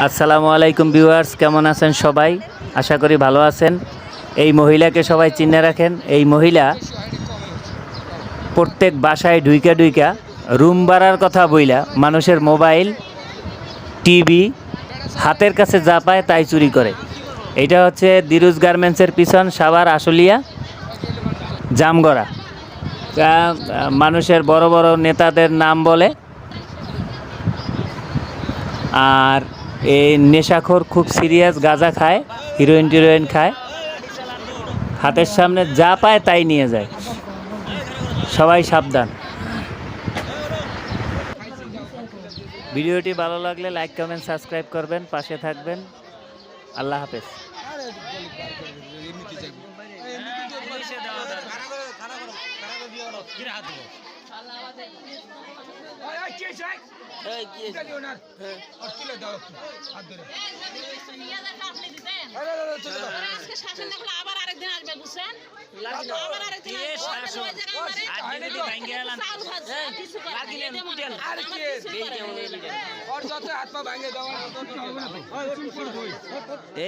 আসসালামু আলাইকুম ভিউয়ার্স, কেমন আছেন সবাই? আশা করি ভালো আছেন। এই মহিলাকে সবাই চিনে রাখেন। এই মহিলা প্রত্যেক বাসায় ঢুইকা রুম ভাড়ার কথা বইলা মানুষের মোবাইল, টিভি, হাতের কাছে যা পায় তাই চুরি করে। এটা হচ্ছে দিরুজ গার্মেন্টসের পিছন, সাভার আশুলিয়া জামগড়া। মানুষের বড় বড় নেতাদের নাম বলে। আর এই নেশাখোর খুব সিরিয়াস, গাঁজা খায়, হিরোইন খায়, হাতের সামনে যা পায় তাই নিয়ে যায়। সবাই সাবধান। ভিডিওটি ভালো লাগলে লাইক, কমেন্ট, সাবস্ক্রাইব করবেন, পাশে থাকবেন। আল্লাহ হাফেজ।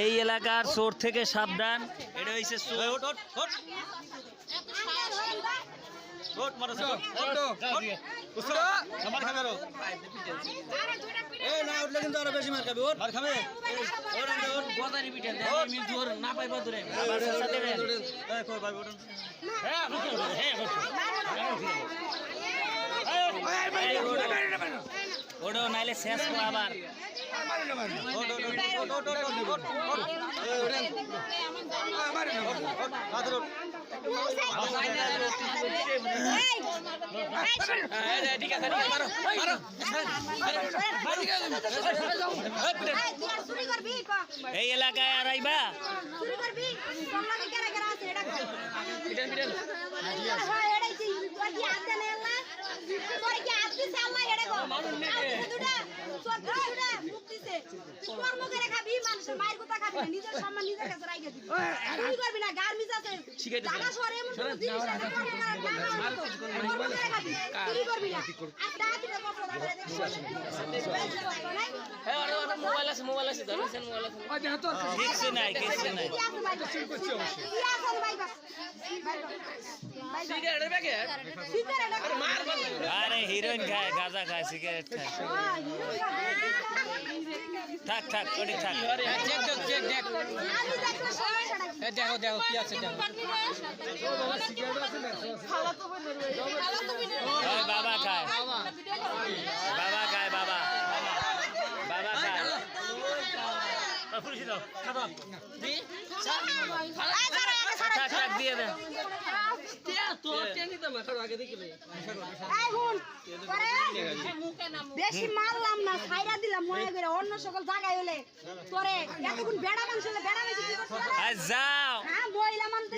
এই এলাকার চোর থেকে সাবধান। এটা হইছে চোর। ওটাও নাইলে শেষ আবার। এই এলাকায় আর আইবা আরে হিরোইন খায়, গাঁজা খায়, সিগারেট খায়। থাক থাক ওটি থাক। দেখো দেখো কি আছে বাবা খায়, বাবা খায়, বাবা বাবা খায়। দিয়ে দেন। বেশি মারলাম না, ছাইরা দিলাম মনে করে অন্য সকল জায়গায় হলে তোরে এতক্ষণ বেড়া মানুষ হলে বেড়া বেশি কি করতে যাও। হ্যাঁ মহিলা মানুষ